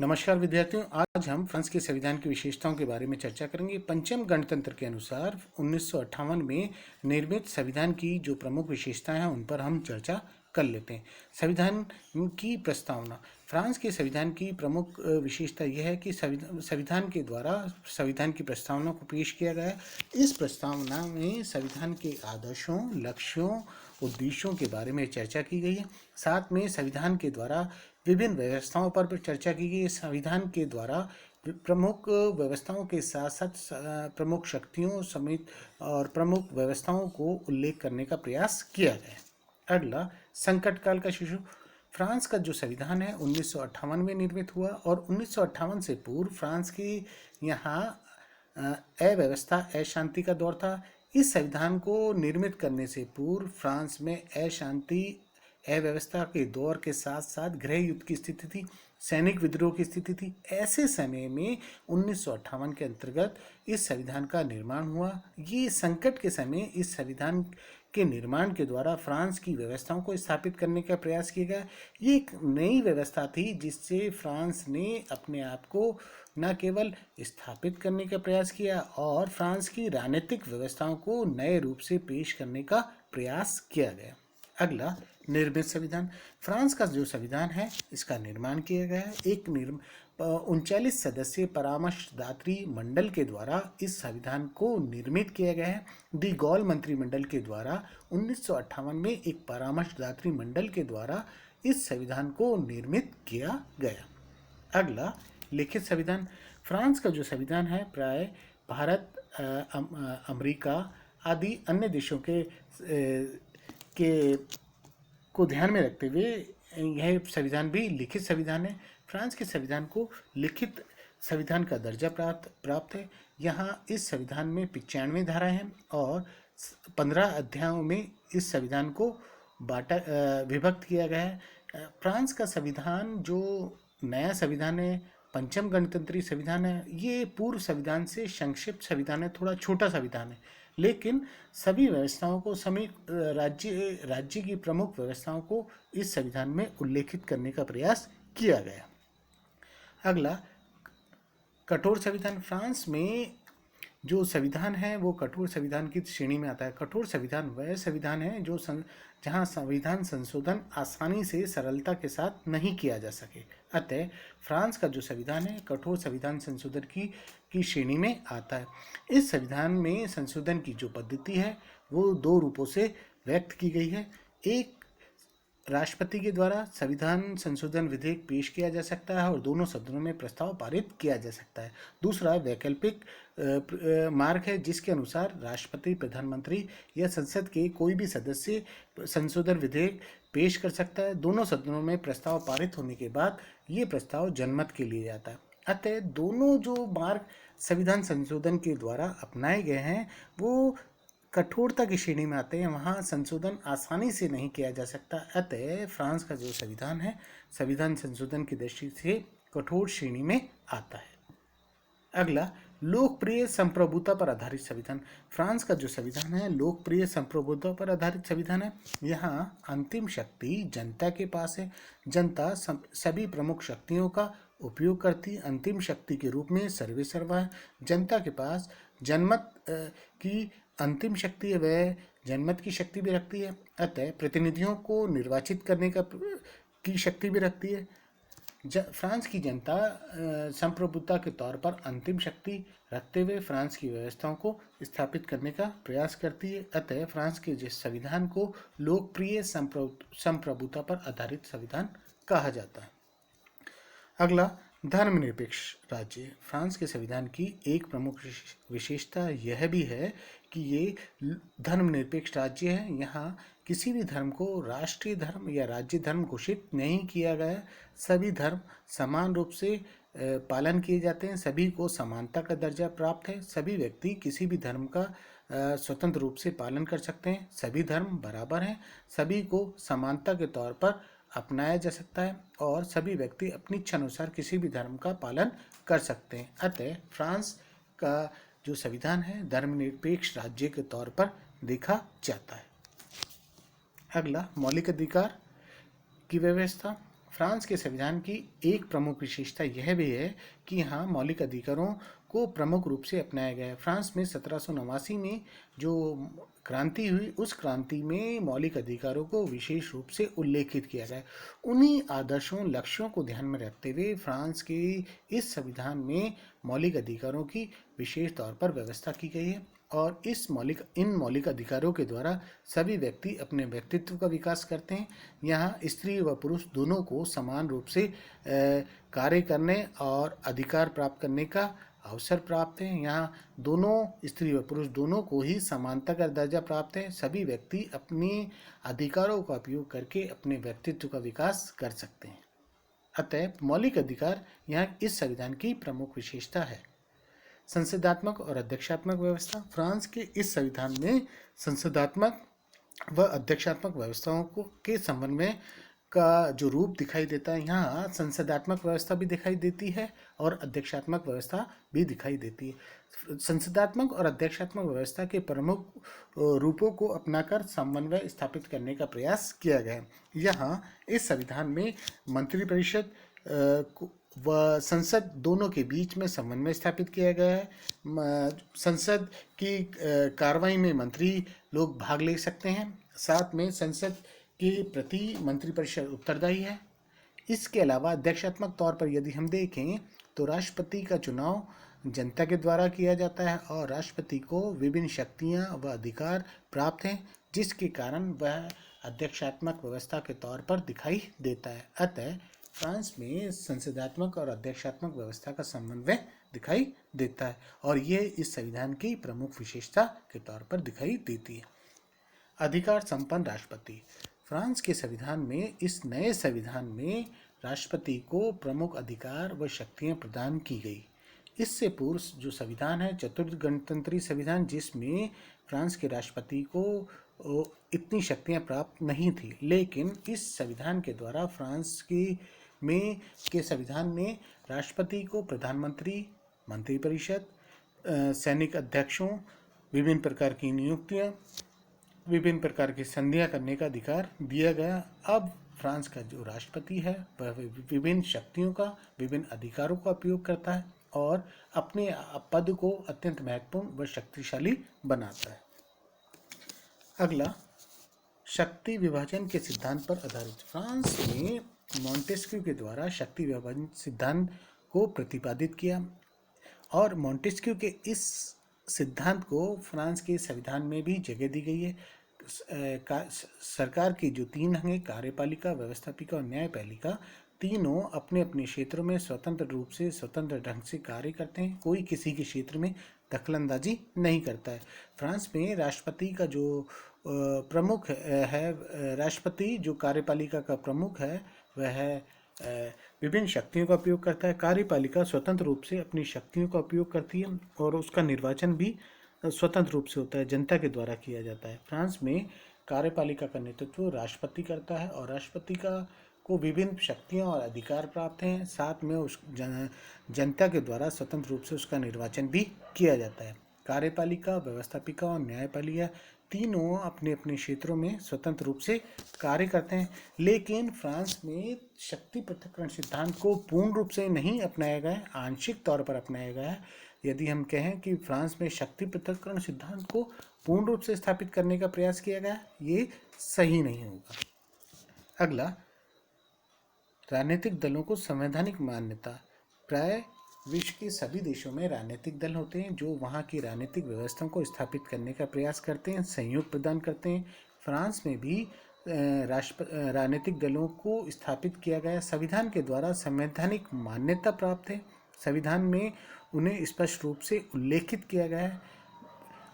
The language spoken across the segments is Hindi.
नमस्कार विद्यार्थियों, आज हम फ्रांस के संविधान की विशेषताओं के बारे में चर्चा करेंगे। पंचम गणतंत्र के अनुसार 1958 में निर्मित संविधान की जो प्रमुख विशेषताएं हैं उन पर हम चर्चा कर लेते हैं। संविधान की प्रस्तावना। फ्रांस के संविधान की प्रमुख विशेषता यह है कि संविधान के द्वारा संविधान की प्रस्तावना को पेश किया गया है। इस प्रस्तावना में संविधान के आदर्शों, लक्ष्यों, उद्देश्यों के बारे में चर्चा की गई है। साथ में संविधान के द्वारा विभिन्न व्यवस्थाओं पर भी चर्चा की गई। संविधान के द्वारा प्रमुख व्यवस्थाओं के साथ साथ प्रमुख शक्तियों समेत और प्रमुख व्यवस्थाओं को उल्लेख करने का प्रयास किया गया। अगला, संकट काल का शिशु। फ्रांस का जो संविधान है 1958 में निर्मित हुआ और 1958 से पूर्व फ्रांस के यहाँ अव्यवस्था, अशांति का दौर था। इस संविधान को निर्मित करने से पूर्व फ्रांस में अशांति, अव्यवस्था के दौर के साथ साथ गृह युद्ध की स्थिति थी, सैनिक विद्रोह की स्थिति थी। ऐसे समय में 1958 के अंतर्गत इस संविधान का निर्माण हुआ। ये संकट के समय इस संविधान के निर्माण के द्वारा फ्रांस की व्यवस्थाओं को स्थापित करने का प्रयास किया गया। ये एक नई व्यवस्था थी जिससे फ्रांस ने अपने आप को न केवल स्थापित करने का प्रयास किया और फ्रांस की राजनीतिक व्यवस्थाओं को नए रूप से पेश करने का प्रयास किया गया। अगला, निर्मित संविधान। फ्रांस का जो संविधान है इसका निर्माण किया गया है। एक 39 सदस्यीय परामर्शदात्री मंडल के द्वारा इस संविधान को निर्मित किया गया है। डी गॉल मंत्रिमंडल के द्वारा 1958 में एक परामर्शदात्री मंडल के द्वारा इस संविधान को निर्मित किया गया। अगला, लिखित संविधान। फ्रांस का जो संविधान है प्राय भारत, अमेरिका आदि अन्य देशों के को ध्यान में रखते हुए यह संविधान भी लिखित संविधान है। फ्रांस के संविधान को लिखित संविधान का दर्जा प्राप्त है। यहाँ इस संविधान में 95 धाराएं हैं और 15 अध्यायों में इस संविधान को विभक्त किया गया है। फ्रांस का संविधान जो नया संविधान है, पंचम गणतंत्री संविधान है, ये पूर्व संविधान से संक्षिप्त संविधान है, थोड़ा छोटा संविधान है, लेकिन सभी व्यवस्थाओं को राज्य की प्रमुख व्यवस्थाओं को इस संविधान में उल्लेखित करने का प्रयास किया गया। अगला, कठोर संविधान। फ्रांस में जो संविधान है वो कठोर संविधान की श्रेणी में आता है। कठोर संविधान वह संविधान है जो जहां संविधान संशोधन आसानी से सरलता के साथ नहीं किया जा सके। अतः फ्रांस का जो संविधान है कठोर संविधान संशोधन की श्रेणी में आता है। इस संविधान में संशोधन की जो पद्धति है वो 2 रूपों से व्यक्त की गई है। एक, राष्ट्रपति के द्वारा संविधान संशोधन विधेयक पेश किया जा सकता है और दोनों सदनों में प्रस्ताव पारित किया जा सकता है। दूसरा, वैकल्पिक मार्ग है जिसके अनुसार राष्ट्रपति, प्रधानमंत्री या संसद के कोई भी सदस्य संशोधन विधेयक पेश कर सकता है। दोनों सदनों में प्रस्ताव पारित होने के बाद ये प्रस्ताव जनमत के लिए जाता है। अतः दोनों जो मार्ग संविधान संशोधन के द्वारा अपनाए गए हैं वो कठोरता की श्रेणी में आते हैं। वहाँ संशोधन आसानी से नहीं किया जा सकता। अतः फ्रांस का जो संविधान है संविधान संशोधन की दृष्टि से कठोर श्रेणी में आता है। अगला, लोकप्रिय संप्रभुता पर आधारित संविधान। फ्रांस का जो संविधान है लोकप्रिय संप्रभुता पर आधारित संविधान है। यहाँ अंतिम शक्ति जनता के पास है। जनता सभी प्रमुख शक्तियों का उपयोग करती अंतिम शक्ति के रूप में सर्वेसर्वा है। जनता के पास जनमत की अंतिम शक्ति है, वह जनमत की शक्ति भी रखती है। अतः प्रतिनिधियों को निर्वाचित करने की शक्ति भी रखती है। फ्रांस की जनता संप्रभुता के तौर पर अंतिम शक्ति रखते हुए फ्रांस की व्यवस्थाओं को स्थापित करने का प्रयास करती है। अतः फ्रांस के जिस संविधान को लोकप्रिय संप्रभुता पर आधारित संविधान कहा जाता है। अगला, धर्मनिरपेक्ष राज्य। फ्रांस के संविधान की एक प्रमुख विशेषता यह भी है कि ये धर्मनिरपेक्ष राज्य है। यहाँ किसी भी धर्म को राष्ट्रीय धर्म या राज्य धर्म घोषित नहीं किया गया। सभी धर्म समान रूप से पालन किए जाते हैं। सभी को समानता का दर्जा प्राप्त है। सभी व्यक्ति किसी भी धर्म का स्वतंत्र रूप से पालन कर सकते हैं। सभी धर्म बराबर हैं। सभी को समानता के तौर पर अपनाया जा सकता है और सभी व्यक्ति अपनी इच्छा अनुसार किसी भी धर्म का पालन कर सकते हैं। अतः फ्रांस का जो संविधान है धर्मनिरपेक्ष राज्य के तौर पर देखा जाता है। अगला, मौलिक अधिकार की व्यवस्था। फ्रांस के संविधान की एक प्रमुख विशेषता यह भी है कि यहाँ मौलिक अधिकारों को प्रमुख रूप से अपनाया गया है। फ्रांस में 1789 में जो क्रांति हुई, उस क्रांति में मौलिक अधिकारों को विशेष रूप से उल्लेखित किया गया है। उन्हीं आदर्शों लक्ष्यों को ध्यान में रखते हुए फ्रांस के इस संविधान में मौलिक अधिकारों की विशेष तौर पर व्यवस्था की गई है और इन मौलिक अधिकारों के द्वारा सभी व्यक्ति अपने व्यक्तित्व का विकास करते हैं। यहाँ स्त्री व पुरुष दोनों को समान रूप से कार्य करने और अधिकार प्राप्त करने का अवसर प्राप्त है। यहाँ दोनों स्त्री व पुरुष दोनों को ही समानता का दर्जा प्राप्त है। सभी व्यक्ति अपने अधिकारों का उपयोग करके अपने व्यक्तित्व का विकास कर सकते हैं। अतः मौलिक अधिकार यहाँ इस संविधान की प्रमुख विशेषता है। संसदात्मक और अध्यक्षात्मक व्यवस्था। फ्रांस के इस संविधान में संसदात्मक व अध्यक्षात्मक व्यवस्थाओं के समन्वय का जो रूप दिखाई देता है, यहाँ संसदात्मक व्यवस्था भी दिखाई देती है और अध्यक्षात्मक व्यवस्था भी दिखाई देती है। संसदात्मक और अध्यक्षात्मक व्यवस्था के प्रमुख रूपों को अपनाकर समन्वय स्थापित करने का प्रयास किया गया है। यहाँ इस संविधान में मंत्रिपरिषद व संसद दोनों के बीच में समन्वय स्थापित किया गया है। संसद की कार्रवाई में मंत्री लोग भाग ले सकते हैं। साथ में संसद के प्रति मंत्रिपरिषद उत्तरदायी है। इसके अलावा अध्यक्षात्मक तौर पर यदि हम देखें तो राष्ट्रपति का चुनाव जनता के द्वारा किया जाता है और राष्ट्रपति को विभिन्न शक्तियां व अधिकार प्राप्त हैं, जिसके कारण वह अध्यक्षात्मक व्यवस्था के तौर पर दिखाई देता है। अतः फ्रांस में संसदात्मक और अध्यक्षात्मक व्यवस्था का समन्वय दिखाई देता है और ये इस संविधान की प्रमुख विशेषता के तौर पर दिखाई देती है। अधिकार संपन्न राष्ट्रपति। फ्रांस के संविधान में, इस नए संविधान में राष्ट्रपति को प्रमुख अधिकार व शक्तियां प्रदान की गई। इससे पूर्व जो संविधान है चतुर्थ गणतंत्री संविधान, जिसमें फ्रांस के राष्ट्रपति को इतनी शक्तियां प्राप्त नहीं थी, लेकिन इस संविधान के द्वारा फ्रांस के संविधान में राष्ट्रपति को प्रधानमंत्री, मंत्रिपरिषद, सैनिक अध्यक्षों, विभिन्न प्रकार की नियुक्तियां, विभिन्न प्रकार की संधियां करने का अधिकार दिया गया। अब फ्रांस का जो राष्ट्रपति है वह विभिन्न शक्तियों का, विभिन्न अधिकारों का उपयोग करता है और अपने पद को अत्यंत महत्वपूर्ण व शक्तिशाली बनाता है। अगला, शक्ति विभाजन के सिद्धांत पर आधारित। फ्रांस में मॉन्टेस्क्यू के द्वारा शक्ति विभाजन सिद्धांत को प्रतिपादित किया और मॉन्टेस्क्यू के इस सिद्धांत को फ्रांस के संविधान में भी जगह दी गई है। सरकार की जो तीन अंग, कार्यपालिका, व्यवस्थापिका और न्यायपालिका, तीनों अपने अपने क्षेत्रों में स्वतंत्र रूप से, स्वतंत्र ढंग से कार्य करते हैं। कोई किसी के क्षेत्र में दखलंदाजी नहीं करता है। फ्रांस में राष्ट्रपति का जो प्रमुख है, राष्ट्रपति जो कार्यपालिका का प्रमुख है, वह विभिन्न शक्तियों का उपयोग करता है। कार्यपालिका स्वतंत्र रूप से अपनी शक्तियों का उपयोग करती है और उसका निर्वाचन भी स्वतंत्र रूप से होता है, जनता के द्वारा किया जाता है। फ्रांस में कार्यपालिका का नेतृत्व राष्ट्रपति करता है और राष्ट्रपति को विभिन्न शक्तियां और अधिकार प्राप्त हैं। साथ में उस जनता के द्वारा स्वतंत्र रूप से उसका निर्वाचन भी किया जाता है। कार्यपालिका, व्यवस्थापिका और न्यायपालिका तीनों अपने अपने क्षेत्रों में स्वतंत्र रूप से कार्य करते हैं, लेकिन फ्रांस में शक्ति पृथक्करण सिद्धांत को पूर्ण रूप से नहीं अपनाया गया है, आंशिक तौर पर अपनाया गया है। यदि हम कहें कि फ्रांस में शक्ति पृथक्करण सिद्धांत को पूर्ण रूप से स्थापित करने का प्रयास किया गया, ये सही नहीं होगा। अगला, राजनीतिक दलों को संवैधानिक मान्यता। प्राय विश्व के सभी देशों में राजनीतिक दल होते हैं जो वहाँ की राजनीतिक व्यवस्था को स्थापित करने का प्रयास करते हैं, सहयोग प्रदान करते हैं। फ्रांस में भी राजनीतिक दलों को स्थापित किया गया। संविधान के द्वारा संवैधानिक मान्यता प्राप्त है। संविधान में उन्हें स्पष्ट रूप से उल्लेखित किया गया है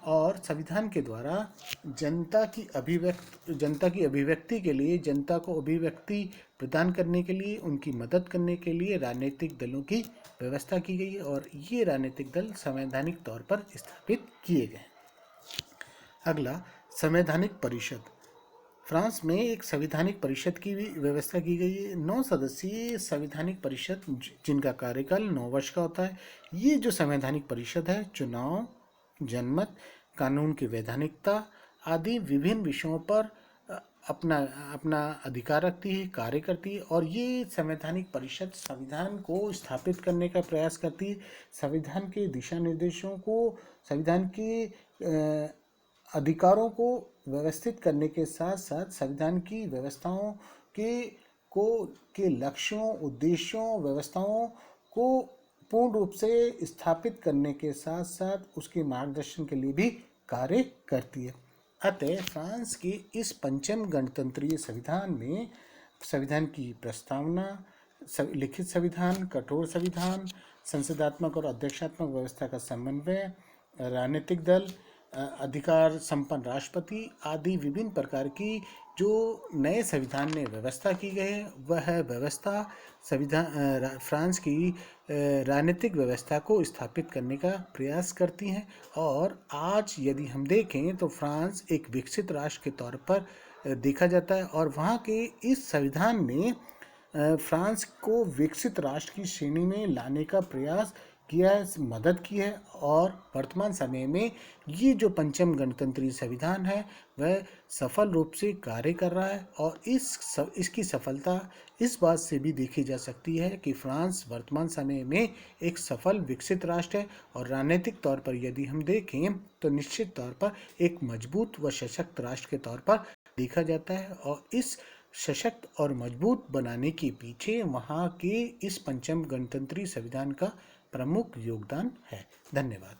और संविधान के द्वारा जनता की अभिव्यक्ति के लिए, जनता को अभिव्यक्ति प्रदान करने के लिए, उनकी मदद करने के लिए राजनीतिक दलों की व्यवस्था की गई है और ये राजनीतिक दल संवैधानिक तौर पर स्थापित किए गए। अगला, संवैधानिक परिषद। फ्रांस में एक संवैधानिक परिषद की भी व्यवस्था की गई है। 9 सदस्यीय संवैधानिक परिषद, जिनका कार्यकाल 9 वर्ष का होता है। ये जो संवैधानिक परिषद है चुनाव, जनमत, कानून की वैधानिकता आदि विभिन्न विषयों पर अपना अपना अधिकार रखती है, कार्य करती है, और ये संवैधानिक परिषद संविधान को स्थापित करने का प्रयास करती है। संविधान के दिशा निर्देशों को, संविधान के अधिकारों को व्यवस्थित करने के साथ साथ संविधान की व्यवस्थाओं के को के लक्ष्यों, उद्देश्यों, व्यवस्थाओं को पूर्ण रूप से स्थापित करने के साथ साथ उसके मार्गदर्शन के लिए भी कार्य करती है। अतः फ्रांस के इस पंचम गणतंत्रीय संविधान में संविधान की प्रस्तावना, लिखित संविधान, कठोर संविधान, संसदात्मक और अध्यक्षात्मक व्यवस्था का समन्वय, राजनीतिक दल, अधिकार संपन्न राष्ट्रपति आदि विभिन्न प्रकार की जो नए संविधान में व्यवस्था की गई है, वह व्यवस्था संविधान फ्रांस की राजनीतिक व्यवस्था को स्थापित करने का प्रयास करती हैं। और आज यदि हम देखें तो फ्रांस एक विकसित राष्ट्र के तौर पर देखा जाता है, और वहाँ के इस संविधान ने फ्रांस को विकसित राष्ट्र की श्रेणी में लाने का प्रयास किया है, मदद की है। और वर्तमान समय में ये जो पंचम गणतंत्रीय संविधान है वह सफल रूप से कार्य कर रहा है, और इसकी सफलता इस बात से भी देखी जा सकती है कि फ्रांस वर्तमान समय में एक सफल विकसित राष्ट्र है, और राजनीतिक तौर पर यदि हम देखें तो निश्चित तौर पर एक मजबूत व सशक्त राष्ट्र के तौर पर देखा जाता है। और इस सशक्त और मजबूत बनाने के पीछे वहाँ के इस पंचम गणतंत्रीय संविधान का प्रमुख योगदान है। धन्यवाद।